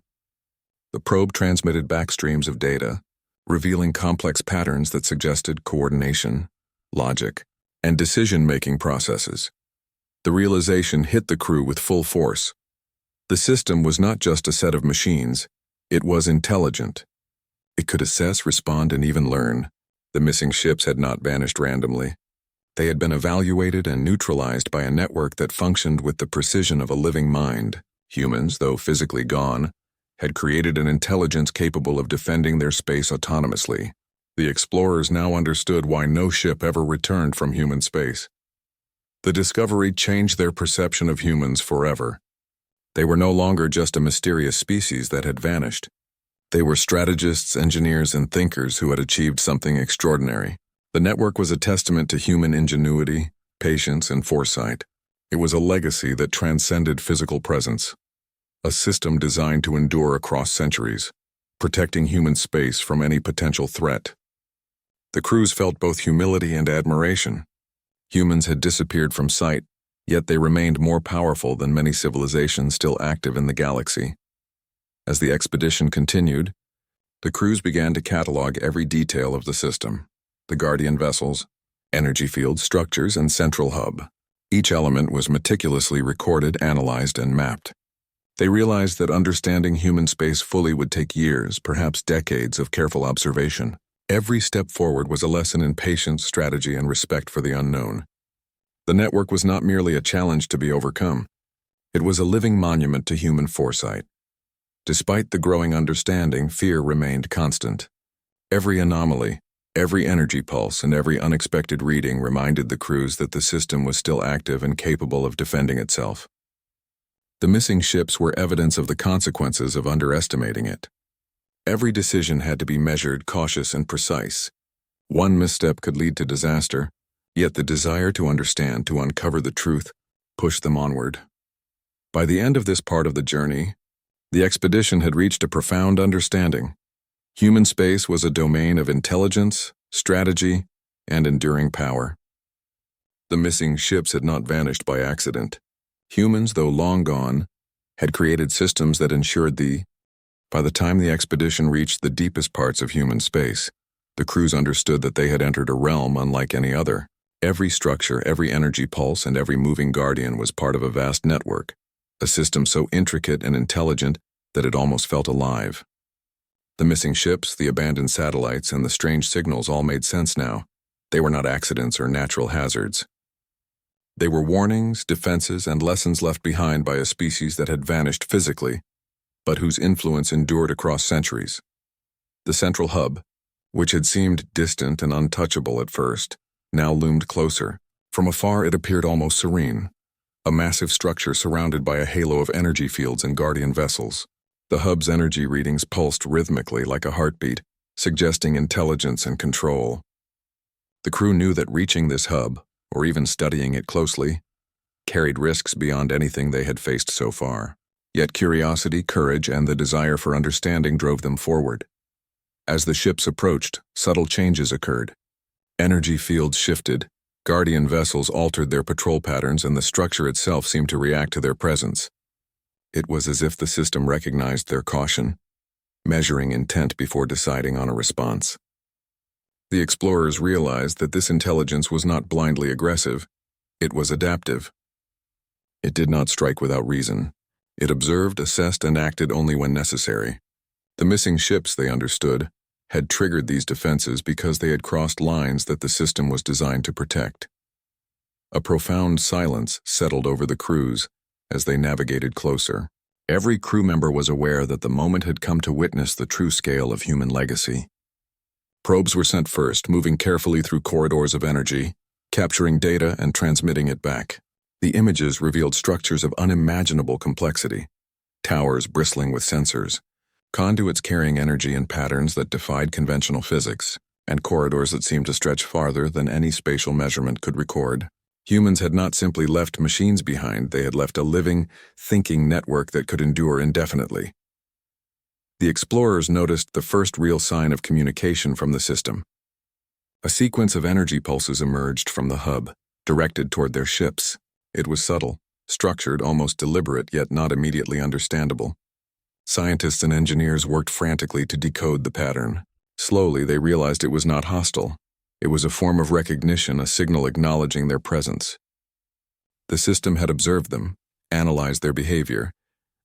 S1: The probe transmitted back streams of data, revealing complex patterns that suggested coordination, logic, and decision-making processes. The realization hit the crew with full force. The system was not just a set of machines, it was intelligent. It could assess, respond, and even learn. The missing ships had not vanished randomly. They had been evaluated and neutralized by a network that functioned with the precision of a living mind. Humans, though physically gone, had created an intelligence capable of defending their space autonomously. The explorers now understood why no ship ever returned from human space. The discovery changed their perception of humans forever. They were no longer just a mysterious species that had vanished. They were strategists, engineers, and thinkers who had achieved something extraordinary. The network was a testament to human ingenuity, patience, and foresight. It was a legacy that transcended physical presence. A system designed to endure across centuries, protecting human space from any potential threat. The crews felt both humility and admiration. Humans had disappeared from sight, yet they remained more powerful than many civilizations still active in the galaxy. As the expedition continued, the crews began to catalog every detail of the system: the Guardian vessels, energy field structures, and central hub. Each element was meticulously recorded, analyzed, and mapped. They realized that understanding human space fully would take years, perhaps decades, of careful observation. Every step forward was a lesson in patience, strategy, and respect for the unknown. The network was not merely a challenge to be overcome. It was a living monument to human foresight. Despite the growing understanding, fear remained constant. Every anomaly, every energy pulse, and every unexpected reading reminded the crews that the system was still active and capable of defending itself. The missing ships were evidence of the consequences of underestimating it. Every decision had to be measured, cautious, and precise. One misstep could lead to disaster, yet the desire to understand, to uncover the truth, pushed them onward. By the end of this part of the journey, the expedition had reached a profound understanding. Human space was a domain of intelligence, strategy, and enduring power. The missing ships had not vanished by accident. Humans, though long gone, had created systems that ensured By the time the expedition reached the deepest parts of human space, the crews understood that they had entered a realm unlike any other. Every structure, every energy pulse, and every moving guardian was part of a vast network, a system so intricate and intelligent that it almost felt alive. The missing ships, the abandoned satellites, and the strange signals all made sense now. They were not accidents or natural hazards. They were warnings, defenses, and lessons left behind by a species that had vanished physically, but whose influence endured across centuries. The central hub, which had seemed distant and untouchable at first, now loomed closer. From afar it appeared almost serene, a massive structure surrounded by a halo of energy fields and guardian vessels. The hub's energy readings pulsed rhythmically like a heartbeat, suggesting intelligence and control. The crew knew that reaching this hub, or even studying it closely, carried risks beyond anything they had faced so far. Yet curiosity, courage, and the desire for understanding drove them forward. As the ships approached, subtle changes occurred. Energy fields shifted, guardian vessels altered their patrol patterns, and the structure itself seemed to react to their presence. It was as if the system recognized their caution, measuring intent before deciding on a response. The explorers realized that this intelligence was not blindly aggressive, it was adaptive. It did not strike without reason. It observed, assessed, and acted only when necessary. The missing ships, they understood, had triggered these defenses because they had crossed lines that the system was designed to protect. A profound silence settled over the crews as they navigated closer. Every crew member was aware that the moment had come to witness the true scale of human legacy. Probes were sent first, moving carefully through corridors of energy, capturing data and transmitting it back. The images revealed structures of unimaginable complexity, towers bristling with sensors, conduits carrying energy in patterns that defied conventional physics, and corridors that seemed to stretch farther than any spatial measurement could record. Humans had not simply left machines behind, they had left a living, thinking network that could endure indefinitely. The explorers noticed the first real sign of communication from the system. A sequence of energy pulses emerged from the hub, directed toward their ships. It was subtle, structured, almost deliberate, yet not immediately understandable. Scientists and engineers worked frantically to decode the pattern. Slowly, they realized it was not hostile. It was a form of recognition, a signal acknowledging their presence. The system had observed them, analyzed their behavior,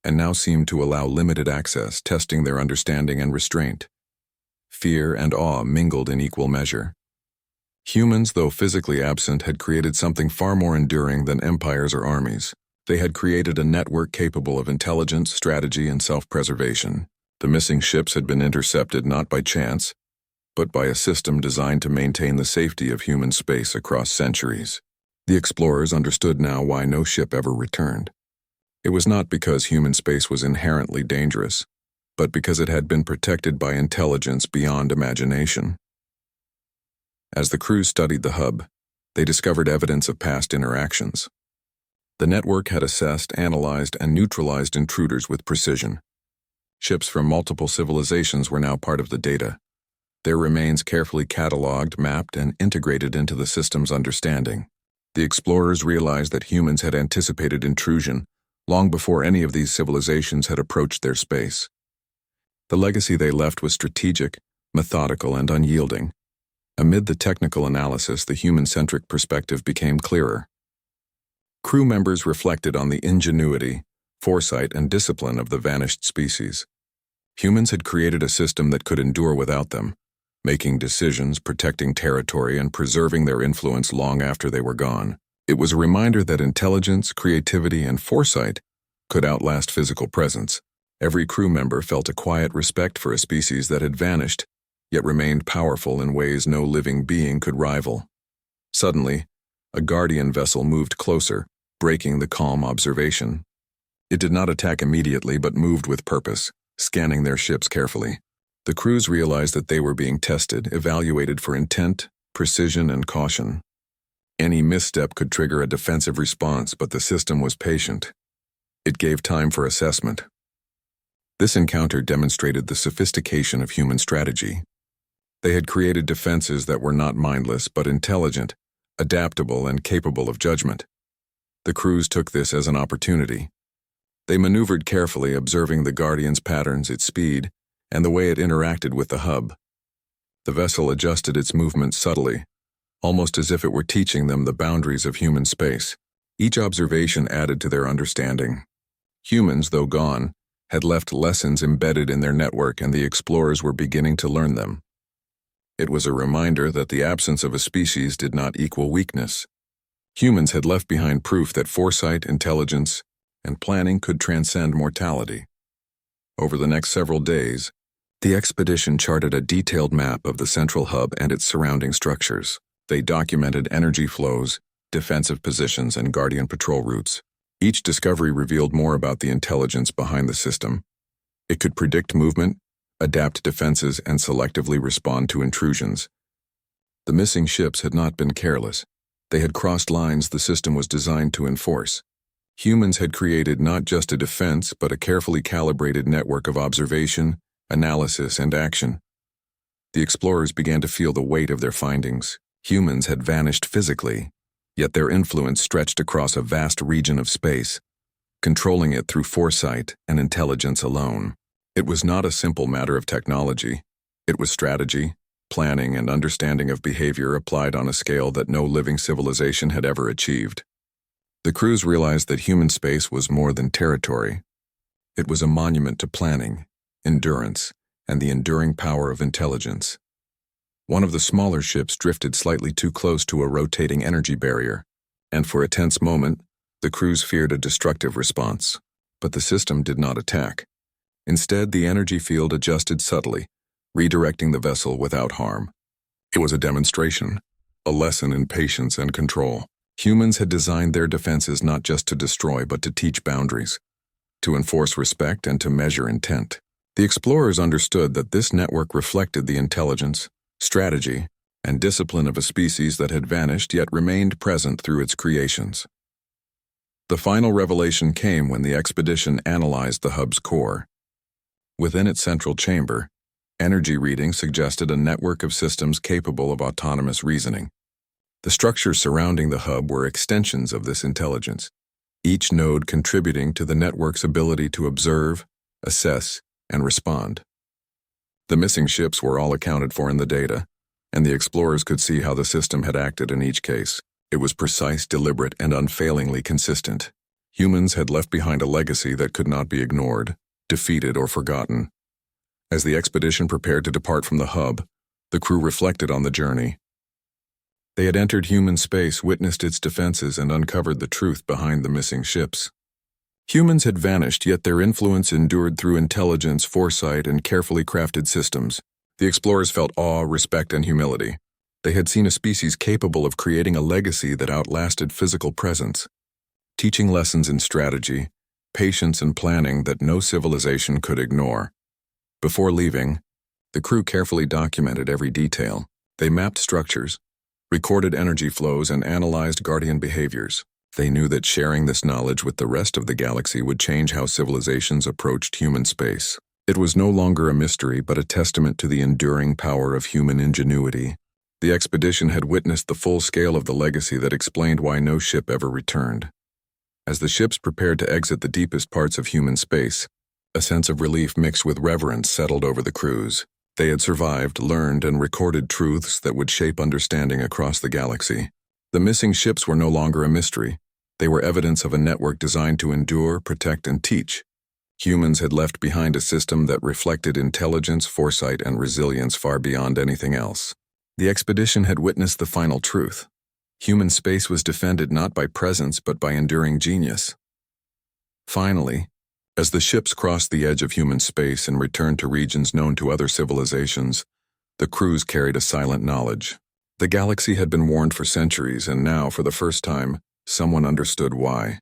S1: and now seemed to allow limited access, testing their understanding and restraint. Fear and awe mingled in equal measure. Humans, though physically absent, had created something far more enduring than empires or armies. They had created a network capable of intelligence, strategy, and self-preservation. The missing ships had been intercepted not by chance, but by a system designed to maintain the safety of human space across centuries. The explorers understood now why no ship ever returned. It was not because human space was inherently dangerous, but because it had been protected by intelligence beyond imagination. As the crew studied the hub, they discovered evidence of past interactions. The network had assessed, analyzed, and neutralized intruders with precision. Ships from multiple civilizations were now part of the data, their remains carefully cataloged, mapped, and integrated into the system's understanding. The explorers realized that humans had anticipated intrusion long before any of these civilizations had approached their space. The legacy they left was strategic, methodical, and unyielding. Amid the technical analysis, the human-centric perspective became clearer. Crew members reflected on the ingenuity, foresight, and discipline of the vanished species. Humans had created a system that could endure without them, making decisions, protecting territory, and preserving their influence long after they were gone. It was a reminder that intelligence, creativity, and foresight could outlast physical presence. Every crew member felt a quiet respect for a species that had vanished, yet remained powerful in ways no living being could rival. Suddenly, a Guardian vessel moved closer, breaking the calm observation. It did not attack immediately but moved with purpose, scanning their ships carefully. The crews realized that they were being tested, evaluated for intent, precision, and caution. Any misstep could trigger a defensive response, but the system was patient. It gave time for assessment. This encounter demonstrated the sophistication of human strategy. They had created defenses that were not mindless but intelligent, adaptable, and capable of judgment. The crews took this as an opportunity. They maneuvered carefully, observing the Guardian's patterns, its speed, and the way it interacted with the hub. The vessel adjusted its movements subtly, almost as if it were teaching them the boundaries of human space. Each observation added to their understanding. Humans, though gone, had left lessons embedded in their network, and the explorers were beginning to learn them. It was a reminder that the absence of a species did not equal weakness. Humans had left behind proof that foresight, intelligence, and planning could transcend mortality. Over the next several days, the expedition charted a detailed map of the central hub and its surrounding structures. They documented energy flows, defensive positions, and Guardian patrol routes. Each discovery revealed more about the intelligence behind the system. It could predict movement, adapt defenses, and selectively respond to intrusions. The missing ships had not been careless. They had crossed lines the system was designed to enforce. Humans had created not just a defense, but a carefully calibrated network of observation, analysis, and action. The explorers began to feel the weight of their findings. Humans had vanished physically, yet their influence stretched across a vast region of space, controlling it through foresight and intelligence alone. It was not a simple matter of technology. It was strategy, planning, and understanding of behavior applied on a scale that no living civilization had ever achieved. The crews realized that human space was more than territory. It was a monument to planning, endurance, and the enduring power of intelligence. One of the smaller ships drifted slightly too close to a rotating energy barrier, and for a tense moment, the crews feared a destructive response. But the system did not attack. Instead, the energy field adjusted subtly, redirecting the vessel without harm. It was a demonstration, a lesson in patience and control. Humans had designed their defenses not just to destroy but to teach boundaries, to enforce respect, and to measure intent. The explorers understood that this network reflected the intelligence, strategy, and discipline of a species that had vanished yet remained present through its creations. The final revelation came when the expedition analyzed the hub's core. Within its central chamber, energy readings suggested a network of systems capable of autonomous reasoning. The structures surrounding the hub were extensions of this intelligence, each node contributing to the network's ability to observe, assess, and respond. The missing ships were all accounted for in the data, and the explorers could see how the system had acted in each case. It was precise, deliberate, and unfailingly consistent. Humans had left behind a legacy that could not be ignored, defeated, or forgotten. As the expedition prepared to depart from the hub, the crew reflected on the journey. They had entered human space, witnessed its defenses, and uncovered the truth behind the missing ships. Humans had vanished, yet their influence endured through intelligence, foresight, and carefully crafted systems. The explorers felt awe, respect, and humility. They had seen a species capable of creating a legacy that outlasted physical presence, teaching lessons in strategy, patience, and planning that no civilization could ignore. Before leaving, the crew carefully documented every detail. They mapped structures, recorded energy flows, and analyzed guardian behaviors. They knew that sharing this knowledge with the rest of the galaxy would change how civilizations approached human space. It was no longer a mystery, but a testament to the enduring power of human ingenuity. The expedition had witnessed the full scale of the legacy that explained why no ship ever returned. As the ships prepared to exit the deepest parts of human space, a sense of relief mixed with reverence settled over the crews. They had survived, learned, and recorded truths that would shape understanding across the galaxy. The missing ships were no longer a mystery. They were evidence of a network designed to endure, protect, and teach. Humans had left behind a system that reflected intelligence, foresight, and resilience far beyond anything else. The expedition had witnessed the final truth. Human space was defended not by presence but by enduring genius. Finally, as the ships crossed the edge of human space and returned to regions known to other civilizations, the crews carried a silent knowledge. The galaxy had been warned for centuries, and now, for the first time, someone understood why.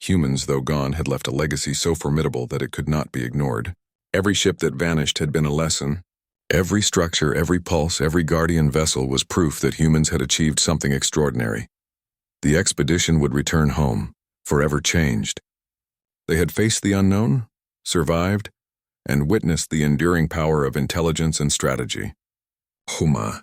S1: Humans, though gone, had left a legacy so formidable that it could not be ignored. Every ship that vanished had been a lesson. Every structure, every pulse, every guardian vessel was proof that humans had achieved something extraordinary. The expedition would return home, forever changed. They had faced the unknown, survived, and witnessed the enduring power of intelligence and strategy. Huma.